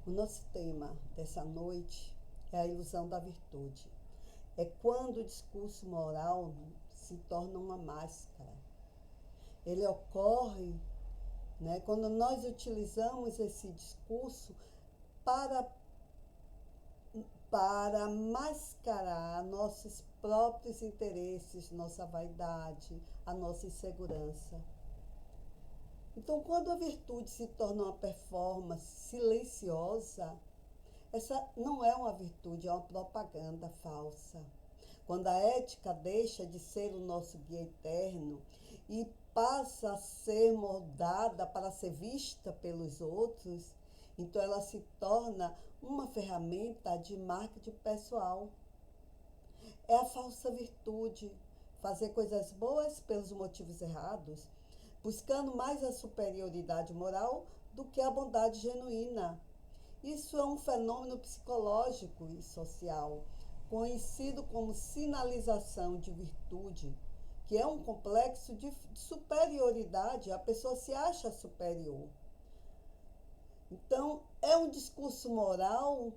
O nosso tema dessa noite é a ilusão da virtude. É quando o discurso moral se torna uma máscara. Ele ocorre, quando nós utilizamos esse discurso para, para mascarar nossos próprios interesses, nossa vaidade, a nossa insegurança. Então, quando a virtude se torna uma performance silenciosa, essa não é uma virtude, é uma propaganda falsa. Quando a ética deixa de ser o nosso guia eterno e passa a ser moldada para ser vista pelos outros, então ela se torna uma ferramenta de marketing pessoal. É a falsa virtude, fazer coisas boas pelos motivos errados, buscando mais a superioridade moral do que a bondade genuína. Isso é um fenômeno psicológico e social, conhecido como sinalização de virtude, que é um complexo de superioridade, a pessoa se acha superior. Então, é um discurso moral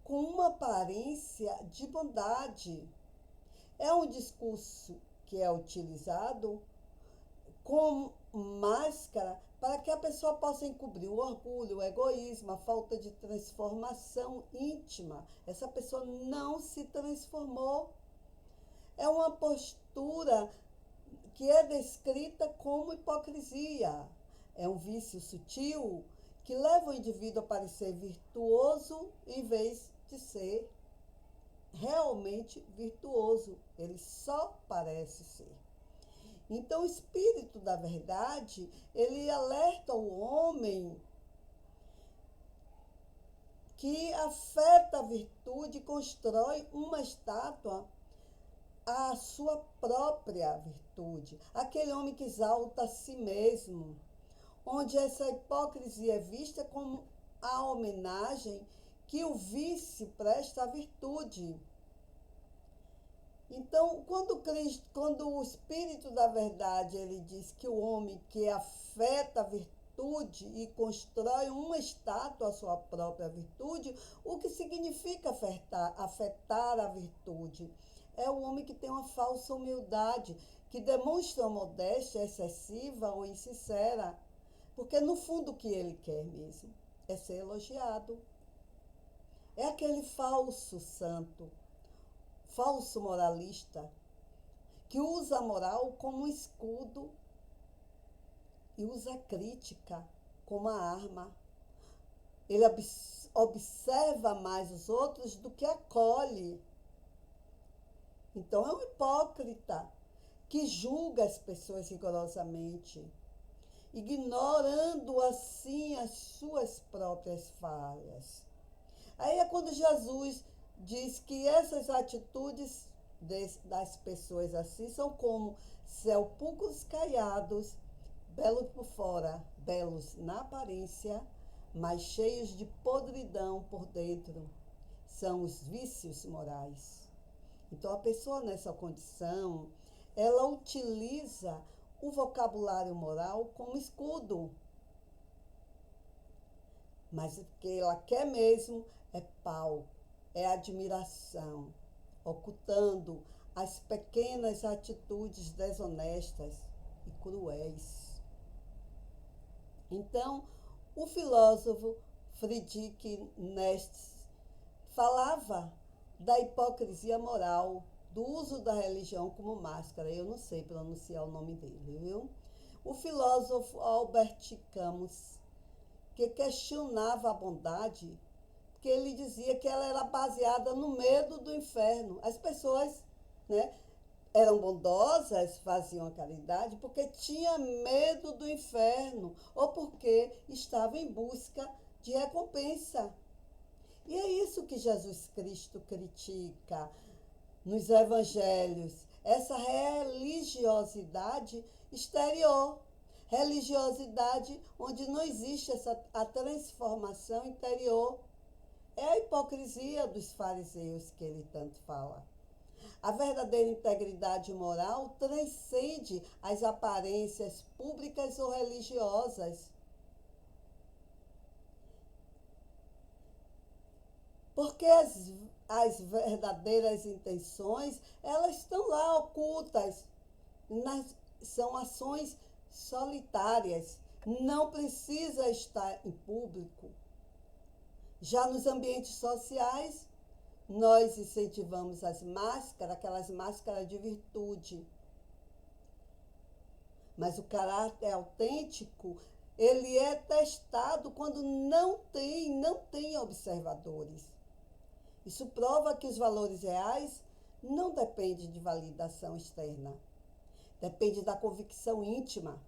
com uma aparência de bondade. É um discurso que é utilizado como máscara para que a pessoa possa encobrir o orgulho, o egoísmo, a falta de transformação íntima. Essa pessoa não se transformou. É uma postura que é descrita como hipocrisia. É um vício sutil que leva o indivíduo a parecer virtuoso em vez de ser realmente virtuoso. Ele só parece ser. Então, o espírito da verdade, ele alerta o homem que afeta a virtude e constrói uma estátua à sua própria virtude. Aquele homem que exalta a si mesmo, onde essa hipocrisia é vista como a homenagem que o vício presta à virtude. Então, quando o Espírito da Verdade ele diz que o homem que afeta a virtude e constrói uma estátua à sua própria virtude, o que significa afetar a virtude? É o homem que tem uma falsa humildade, que demonstra uma modéstia excessiva ou insincera, porque no fundo o que ele quer mesmo é ser elogiado. É aquele falso santo, falso moralista, que usa a moral como um escudo e usa a crítica como a arma. Ele observa mais os outros do que acolhe. Então é um hipócrita que julga as pessoas rigorosamente, ignorando assim as suas próprias falhas. Aí é quando Jesus diz que essas atitudes das pessoas assim são como sepulcros caiados, belos por fora, belos na aparência, mas cheios de podridão por dentro. São os vícios morais. Então, a pessoa nessa condição, ela utiliza o vocabulário moral como escudo. Mas o que ela quer mesmo é palco, é admiração, ocultando as pequenas atitudes desonestas e cruéis. Então, o filósofo Friedrich Nietzsche falava da hipocrisia moral, do uso da religião como máscara. Eu não sei pronunciar o nome dele, viu? O filósofo Albert Camus, que questionava a bondade, porque ele dizia que ela era baseada no medo do inferno. As pessoas, né, eram bondosas, faziam a caridade porque tinha medo do inferno ou porque estavam em busca de recompensa. E é isso que Jesus Cristo critica nos evangelhos, essa religiosidade exterior, religiosidade onde não existe a transformação interior. É a hipocrisia dos fariseus que ele tanto fala. A verdadeira integridade moral transcende as aparências públicas ou religiosas. Porque as verdadeiras intenções, elas estão lá ocultas, nas, são ações solitárias, não precisa estar em público. Já nos ambientes sociais, nós incentivamos as máscaras, aquelas máscaras de virtude. Mas o caráter autêntico, ele é testado quando não tem observadores. Isso prova que os valores reais não dependem de validação externa. Depende da convicção íntima.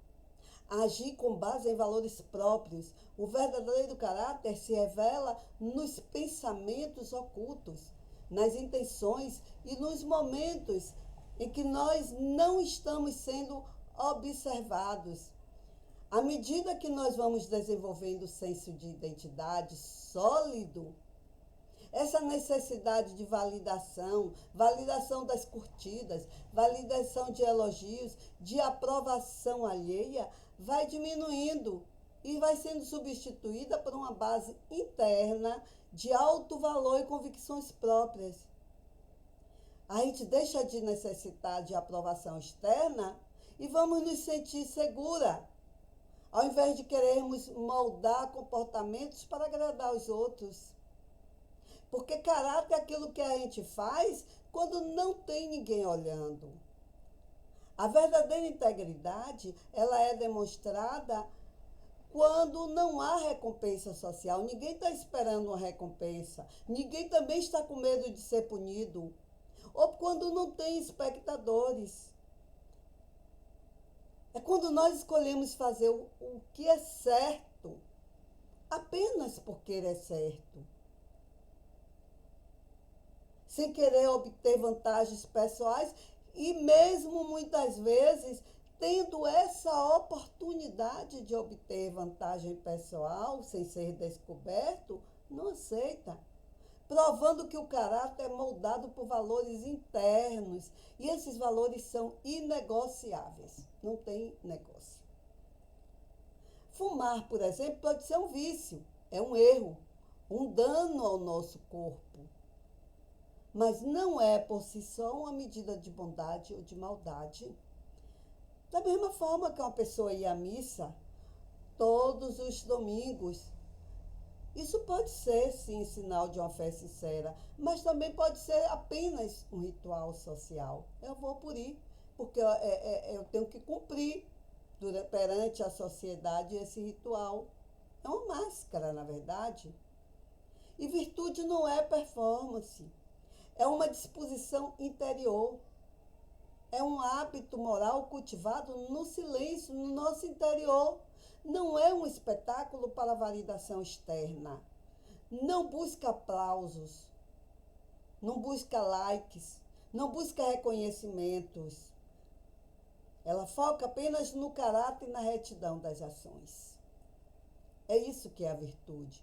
Agir com base em valores próprios. O verdadeiro caráter se revela nos pensamentos ocultos, nas intenções e nos momentos em que nós não estamos sendo observados. À medida que nós vamos desenvolvendo o senso de identidade sólido, essa necessidade de validação, validação das curtidas, validação de elogios, de aprovação alheia, vai diminuindo e vai sendo substituída por uma base interna de alto valor e convicções próprias. A gente deixa de necessitar de aprovação externa e vamos nos sentir segura, ao invés de querermos moldar comportamentos para agradar os outros. Porque caráter é aquilo que a gente faz quando não tem ninguém olhando. A verdadeira integridade, ela é demonstrada quando não há recompensa social. Ninguém está esperando uma recompensa. Ninguém também está com medo de ser punido. Ou quando não tem espectadores. É quando nós escolhemos fazer o que é certo, apenas porque é certo. Sem querer obter vantagens pessoais e mesmo muitas vezes tendo essa oportunidade de obter vantagem pessoal sem ser descoberto, não aceita. Provando que o caráter é moldado por valores internos e esses valores são inegociáveis, não tem negócio. Fumar, por exemplo, pode ser um vício, é um erro, um dano ao nosso corpo. Mas não é por si só uma medida de bondade ou de maldade. Da mesma forma que uma pessoa ir à missa todos os domingos, isso pode ser, sim, sinal de uma fé sincera, mas também pode ser apenas um ritual social. Eu vou por ir, porque eu tenho que cumprir perante a sociedade esse ritual. É uma máscara, na verdade. E virtude não é performance. É uma disposição interior. É um hábito moral cultivado no silêncio, no nosso interior. Não é um espetáculo para validação externa. Não busca aplausos. Não busca likes. Não busca reconhecimentos. Ela foca apenas no caráter e na retidão das ações. É isso que é a virtude.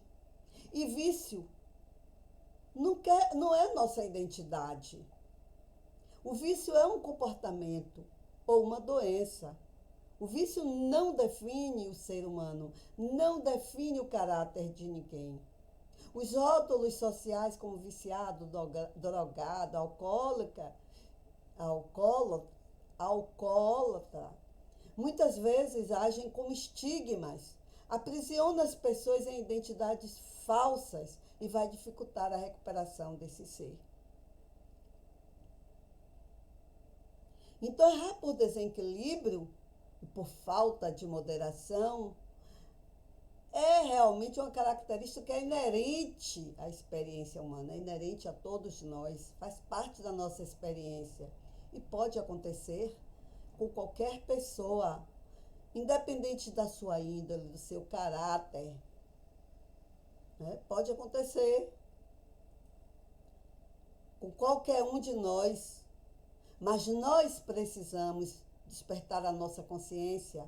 E vício não é nossa identidade. O vício é um comportamento ou uma doença. O vício não define o ser humano, não define o caráter de ninguém. Os rótulos sociais como viciado, drogado, alcoólatra, muitas vezes agem como estigmas, aprisiona as pessoas em identidades falsas e vai dificultar a recuperação desse ser. Então, errar por desequilíbrio e por falta de moderação é realmente uma característica que é inerente à experiência humana, é inerente a todos nós, faz parte da nossa experiência e pode acontecer com qualquer pessoa, independente da sua índole, do seu caráter. Né? Pode acontecer com qualquer um de nós, mas nós precisamos despertar a nossa consciência,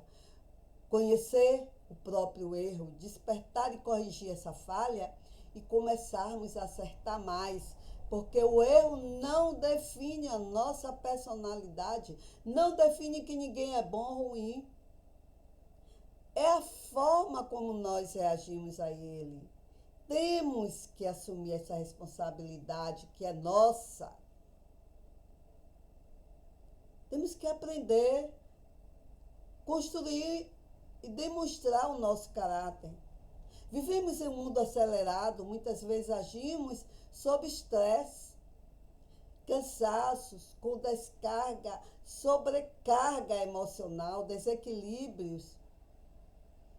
conhecer o próprio erro, despertar e corrigir essa falha e começarmos a acertar mais, porque o erro não define a nossa personalidade, não define que ninguém é bom ou ruim. É a forma como nós reagimos a ele. temos que assumir essa responsabilidade que é nossa. Temos que aprender, construir e demonstrar o nosso caráter. Vivemos em um mundo acelerado, muitas vezes agimos sob estresse, cansaços, com descarga, sobrecarga emocional, desequilíbrios,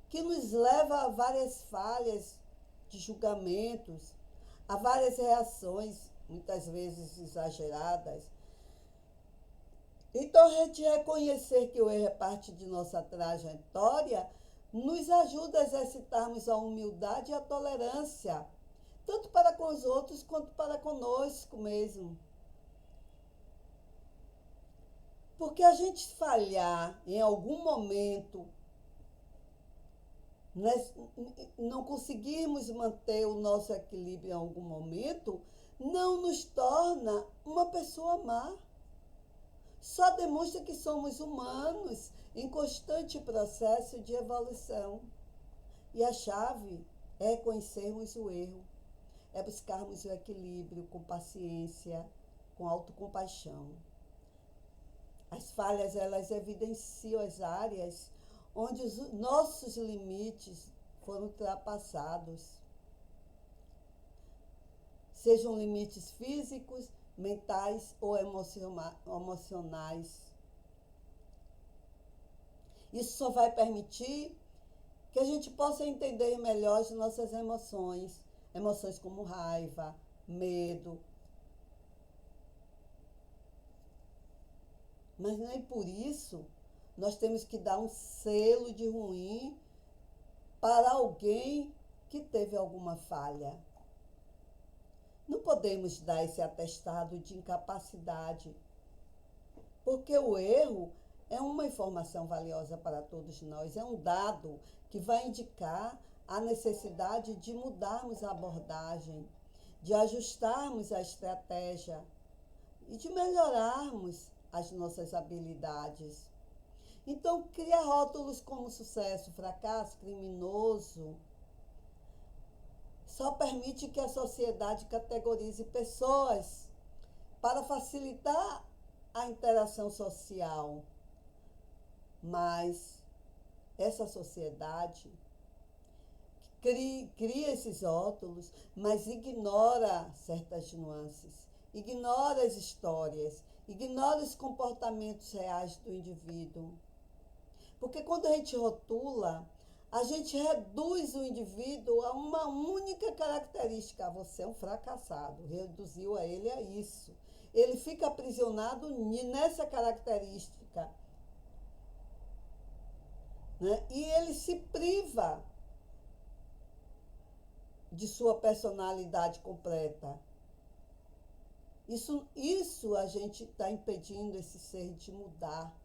que nos leva a várias falhas de julgamentos, a várias reações, muitas vezes exageradas. Então, a gente reconhecer que o erro é parte de nossa trajetória nos ajuda a exercitarmos a humildade e a tolerância, tanto para com os outros quanto para conosco mesmo. Porque a gente falhar em algum momento, não conseguirmos manter o nosso equilíbrio em algum momento, não nos torna uma pessoa má. Só demonstra que somos humanos em constante processo de evolução. E a chave é reconhecermos o erro, é buscarmos o equilíbrio com paciência, com autocompaixão. As falhas, elas evidenciam as áreas onde os nossos limites foram ultrapassados. Sejam limites físicos, mentais ou emocionais. Isso só vai permitir que a gente possa entender melhor as nossas emoções. Emoções como raiva, medo. Mas nem por isso nós temos que dar um selo de ruim para alguém que teve alguma falha. Não podemos dar esse atestado de incapacidade, porque o erro é uma informação valiosa para todos nós, é um dado que vai indicar a necessidade de mudarmos a abordagem, de ajustarmos a estratégia e de melhorarmos as nossas habilidades. Então, criar rótulos como sucesso, fracasso, criminoso, só permite que a sociedade categorize pessoas para facilitar a interação social. Mas essa sociedade cria esses rótulos, mas ignora certas nuances, ignora as histórias, ignora os comportamentos reais do indivíduo. Porque quando a gente rotula, a gente reduz o indivíduo a uma única característica. Você é um fracassado. Reduziu a ele a isso. Ele fica aprisionado nessa característica. Né? E ele se priva de sua personalidade completa. Isso a gente está impedindo esse ser de mudar.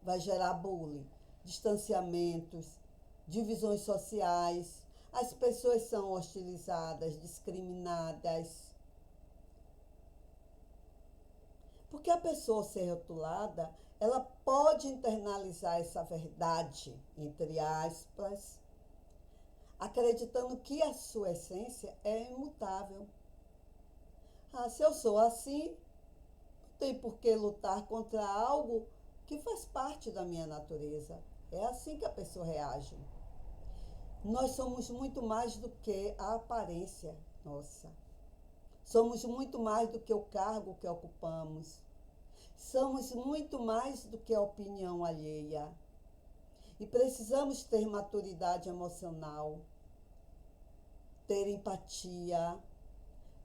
Vai gerar bullying, distanciamentos, divisões sociais. As pessoas são hostilizadas, discriminadas. Porque a pessoa ser rotulada, ela pode internalizar essa verdade, entre aspas, acreditando que a sua essência é imutável. Se eu sou assim, não tem por que lutar contra algo que faz parte da minha natureza. É assim que a pessoa reage. Nós somos muito mais do que a aparência nossa. Somos muito mais do que o cargo que ocupamos. Somos muito mais do que a opinião alheia. E precisamos ter maturidade emocional, ter empatia,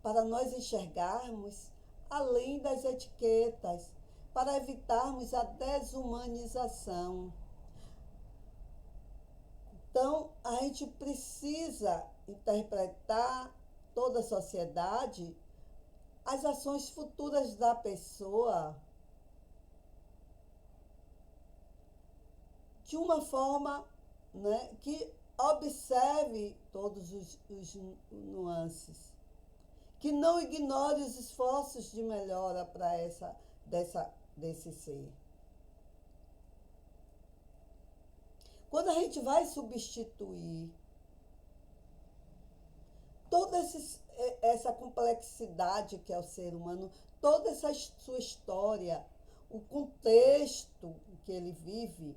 para nós enxergarmos além das etiquetas, para evitarmos a desumanização. Então, a gente precisa interpretar toda a sociedade, as ações futuras da pessoa, de uma forma, né, que observe todos os nuances, que não ignore os esforços de melhora para desse ser. Quando a gente vai substituir toda essa complexidade que é o ser humano, toda essa sua história, o contexto que ele vive,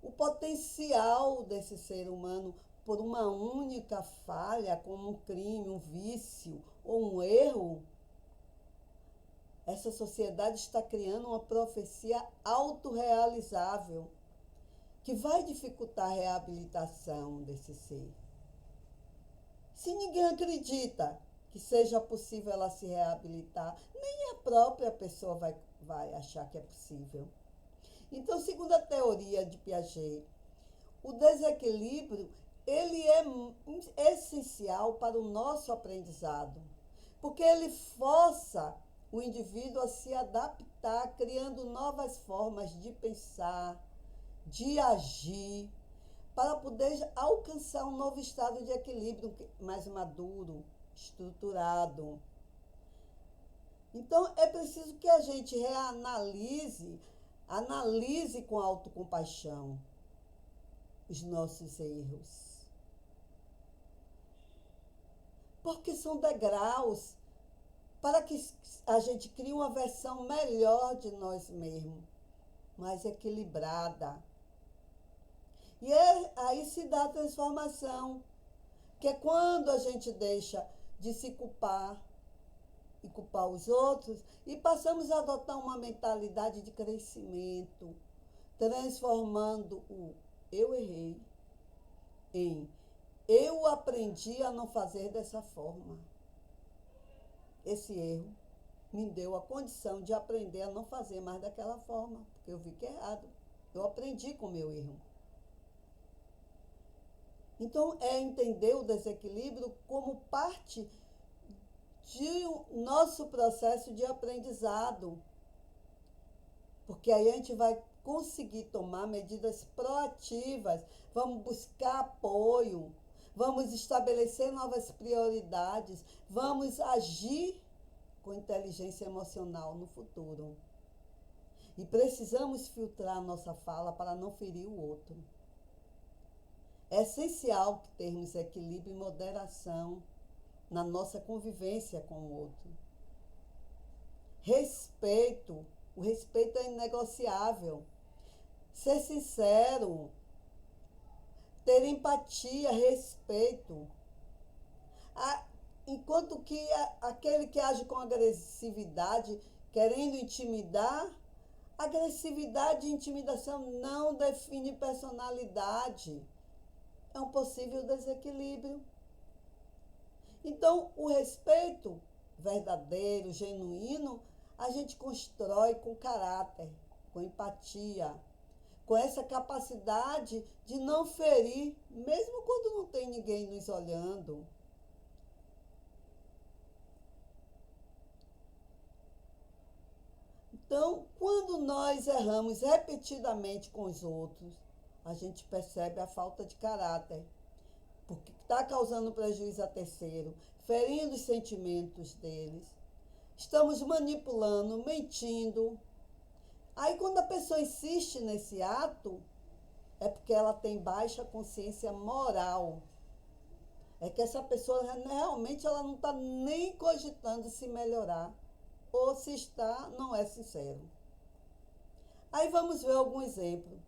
o potencial desse ser humano por uma única falha, como um crime, um vício ou um erro, essa sociedade está criando uma profecia autorrealizável que vai dificultar a reabilitação desse ser. Se ninguém acredita que seja possível ela se reabilitar, nem a própria pessoa vai achar que é possível. Então, segundo a teoria de Piaget, o desequilíbrio ele é essencial para o nosso aprendizado, porque ele força o indivíduo a se adaptar, criando novas formas de pensar, de agir, para poder alcançar um novo estado de equilíbrio mais maduro, estruturado. Então, é preciso que a gente analise com autocompaixão os nossos erros. Porque são degraus para que a gente crie uma versão melhor de nós mesmos, mais equilibrada. E aí se dá a transformação, que é quando a gente deixa de se culpar e culpar os outros e passamos a adotar uma mentalidade de crescimento, transformando o eu errei em eu aprendi a não fazer dessa forma. Esse erro me deu a condição de aprender a não fazer mais daquela forma, porque eu vi que é errado. Eu aprendi com o meu erro. Então, é entender o desequilíbrio como parte de nosso processo de aprendizado. Porque aí a gente vai conseguir tomar medidas proativas, vamos buscar apoio, vamos estabelecer novas prioridades, vamos agir com inteligência emocional no futuro. E precisamos filtrar a nossa fala para não ferir o outro. É essencial que termos equilíbrio e moderação na nossa convivência com o outro. Respeito. O respeito é inegociável. Ser sincero. Ter empatia, respeito. Enquanto que aquele que age com agressividade, querendo intimidar, agressividade e intimidação não define personalidade. É um possível desequilíbrio. Então, o respeito verdadeiro, genuíno, a gente constrói com caráter, com empatia, com essa capacidade de não ferir, mesmo quando não tem ninguém nos olhando. Então, quando nós erramos repetidamente com os outros, a gente percebe a falta de caráter, porque está causando prejuízo a terceiro, ferindo os sentimentos deles. Estamos manipulando, mentindo. Aí, quando a pessoa insiste nesse ato, é porque ela tem baixa consciência moral. É que essa pessoa realmente ela não está nem cogitando se melhorar. Ou se está, não é sincero. Aí vamos ver algum exemplo.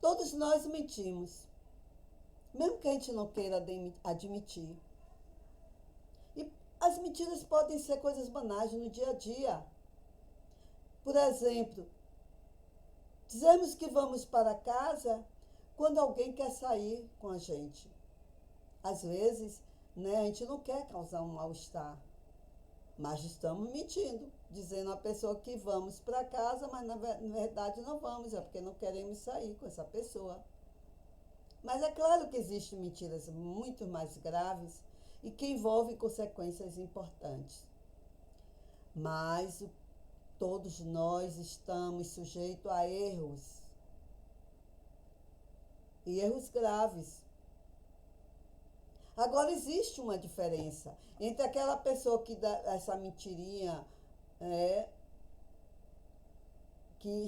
Todos nós mentimos, mesmo que a gente não queira admitir. E as mentiras podem ser coisas banais no dia a dia. Por exemplo, dizemos que vamos para casa quando alguém quer sair com a gente. Às vezes, a gente não quer causar um mal-estar, mas estamos mentindo, dizendo à pessoa que vamos para casa, mas na verdade não vamos, é porque não queremos sair com essa pessoa. Mas é claro que existem mentiras muito mais graves e que envolvem consequências importantes. Mas todos nós estamos sujeitos a erros. E erros graves. Agora, existe uma diferença entre aquela pessoa que dá essa mentirinha, que,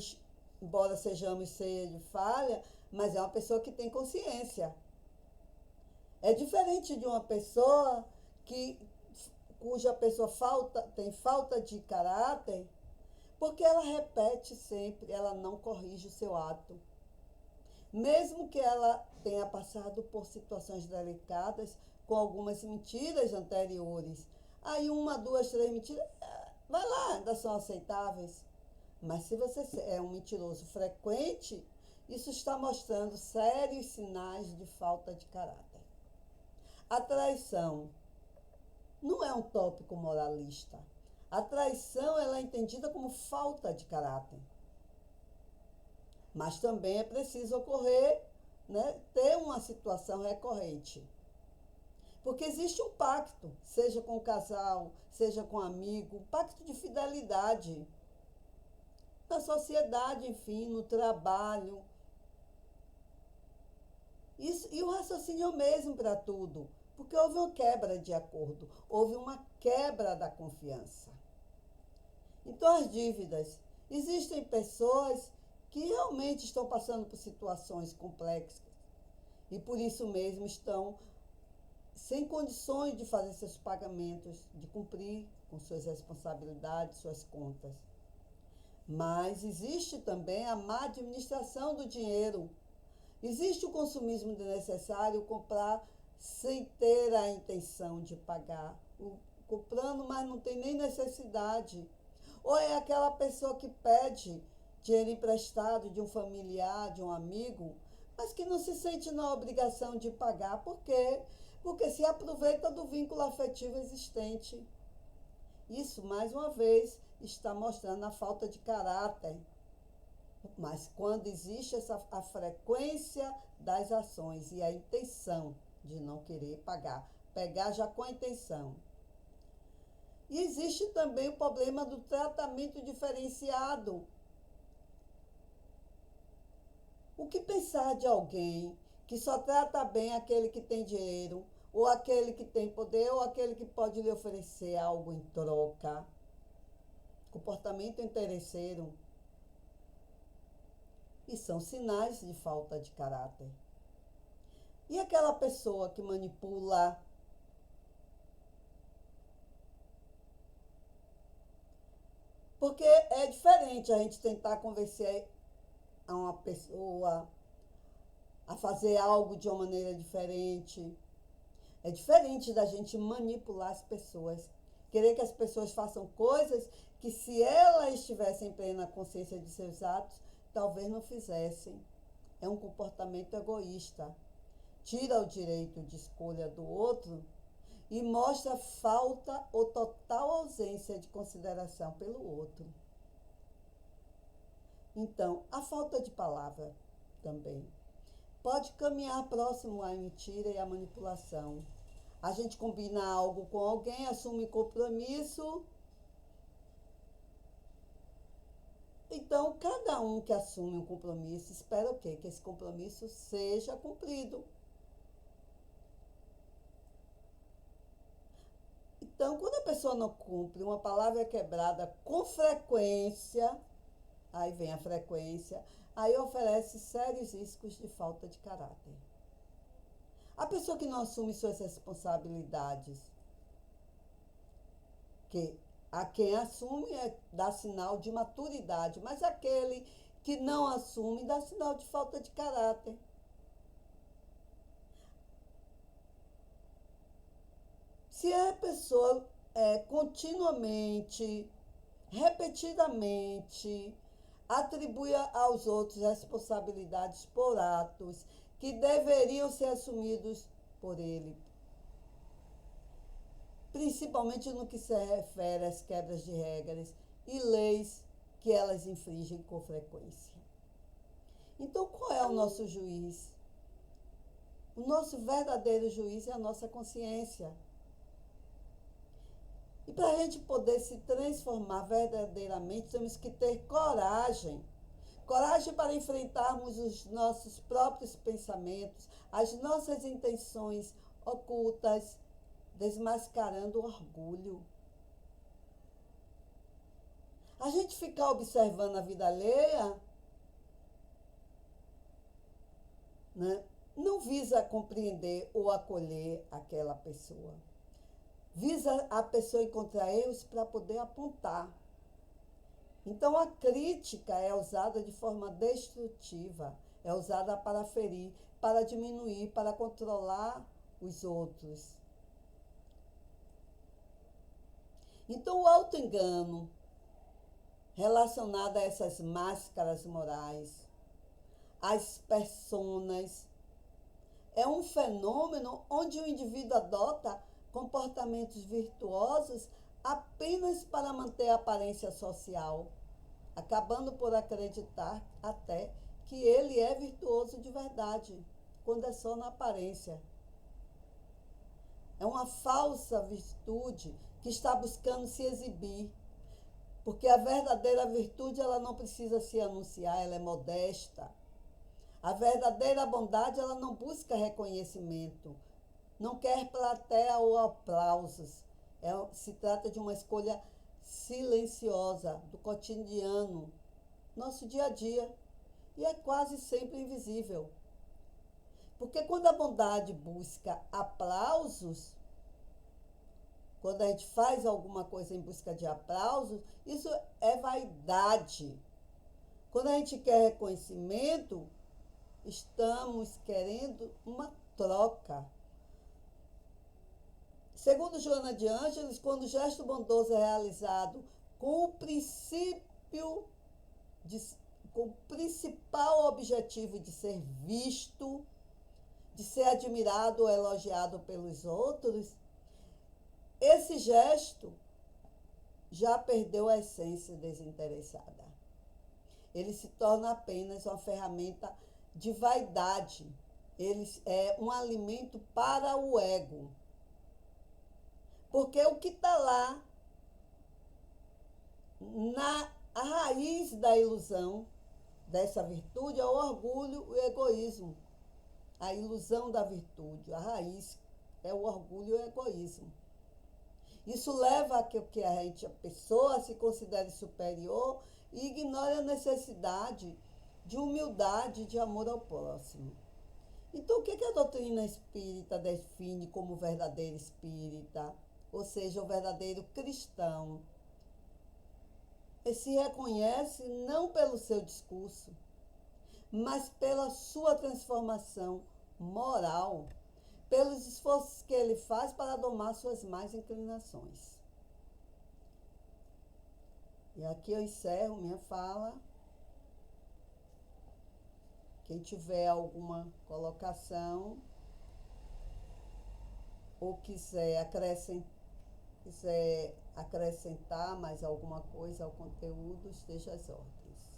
embora sejamos cheios de falha, mas é uma pessoa que tem consciência. É diferente de uma pessoa que, cuja pessoa tem falta de caráter, porque ela repete sempre, ela não corrige o seu ato. Mesmo que ela tenha passado por situações delicadas, com algumas mentiras anteriores. Aí uma, duas, três mentiras, vai lá, ainda são aceitáveis. Mas se você é um mentiroso frequente, isso está mostrando sérios sinais de falta de caráter. A traição não é um tópico moralista. A traição ela é entendida como falta de caráter. Mas também é preciso ocorrer, né, ter uma situação recorrente. Porque existe um pacto, seja com o casal, seja com o amigo, um pacto de fidelidade. Na sociedade, enfim, no trabalho. Isso, e o raciocínio é o mesmo para tudo, porque houve uma quebra de acordo, houve uma quebra da confiança. Então, as dívidas. Existem pessoas que realmente estão passando por situações complexas e por isso mesmo estão sem condições de fazer seus pagamentos, de cumprir com suas responsabilidades, suas contas. Mas existe também a má administração do dinheiro. Existe o consumismo desnecessário, comprar sem ter a intenção de pagar, comprando, mas não tem nem necessidade. Ou é aquela pessoa que pede dinheiro emprestado de um familiar, de um amigo, mas que não se sente na obrigação de pagar. Por quê? Porque se aproveita do vínculo afetivo existente. Isso, mais uma vez, está mostrando a falta de caráter. Mas quando existe a frequência das ações e a intenção de não querer pagar, pegar já com a intenção. E existe também o problema do tratamento diferenciado. O que pensar de alguém que só trata bem aquele que tem dinheiro, ou aquele que tem poder, ou aquele que pode lhe oferecer algo em troca? Comportamento interesseiro. E são sinais de falta de caráter. E aquela pessoa que manipula, porque é diferente a gente tentar convencer a uma pessoa a fazer algo de uma maneira diferente. É diferente da gente manipular as pessoas. Querer que as pessoas façam coisas que, se elas estivessem em plena consciência de seus atos, talvez não fizessem. É um comportamento egoísta. Tira o direito de escolha do outro e mostra falta ou total ausência de consideração pelo outro. Então, a falta de palavra também pode caminhar próximo à mentira e à manipulação. A gente combina algo com alguém, assume compromisso. Então, cada um que assume um compromisso espera o quê? Que esse compromisso seja cumprido. Então, quando a pessoa não cumpre, uma palavra é quebrada com frequência, aí vem a frequência, aí oferece sérios riscos de falta de caráter. A pessoa que não assume suas responsabilidades, que a quem assume dá sinal de maturidade, mas aquele que não assume dá sinal de falta de caráter. Se a pessoa continuamente, repetidamente, atribui aos outros responsabilidades por atos que deveriam ser assumidos por ele, principalmente no que se refere às quebras de regras e leis que elas infringem com frequência. Então, qual é o nosso juiz? O nosso verdadeiro juiz é a nossa consciência. E para a gente poder se transformar verdadeiramente, temos que ter coragem. Coragem para enfrentarmos os nossos próprios pensamentos, as nossas intenções ocultas, desmascarando o orgulho. A gente ficar observando a vida alheia, né, não visa compreender ou acolher aquela pessoa. visa a pessoa encontrar erros para poder apontar. Então, a crítica é usada de forma destrutiva, é usada para ferir, para diminuir, para controlar os outros. Então, o auto-engano relacionado a essas máscaras morais, as personas, é um fenômeno onde o indivíduo adota comportamentos virtuosos apenas para manter a aparência social, acabando por acreditar até que ele é virtuoso de verdade, quando é só na aparência. É uma falsa virtude que está buscando se exibir, porque a verdadeira virtude ela não precisa se anunciar, ela é modesta. A verdadeira bondade ela não busca reconhecimento, não quer plateia ou aplausos. Se trata de uma escolha silenciosa do cotidiano, nosso dia a dia, e é quase sempre invisível. Porque quando a bondade busca aplausos, quando a gente faz alguma coisa em busca de aplausos, isso é vaidade. Quando a gente quer reconhecimento, estamos querendo uma troca. Segundo Joana de Ângeles, quando o gesto bondoso é realizado com o princípio com o principal objetivo de ser visto, de ser admirado ou elogiado pelos outros, esse gesto já perdeu a essência desinteressada. Ele se torna apenas uma ferramenta de vaidade. Ele é um alimento para o ego. Porque o que está lá, a raiz da ilusão dessa virtude é o orgulho e o egoísmo. A ilusão da virtude, a raiz é o orgulho e o egoísmo. Isso leva a que a pessoa se considere superior e ignore a necessidade de humildade, de amor ao próximo. Então, o que a doutrina espírita define como verdadeiro espírita? Ou seja, o verdadeiro cristão? Ele se reconhece não pelo seu discurso, mas pela sua transformação moral, pelos esforços que ele faz para domar suas más inclinações. E aqui eu encerro minha fala. Quem tiver alguma colocação ou quiser acrescentar mais alguma coisa ao conteúdo, esteja às ordens.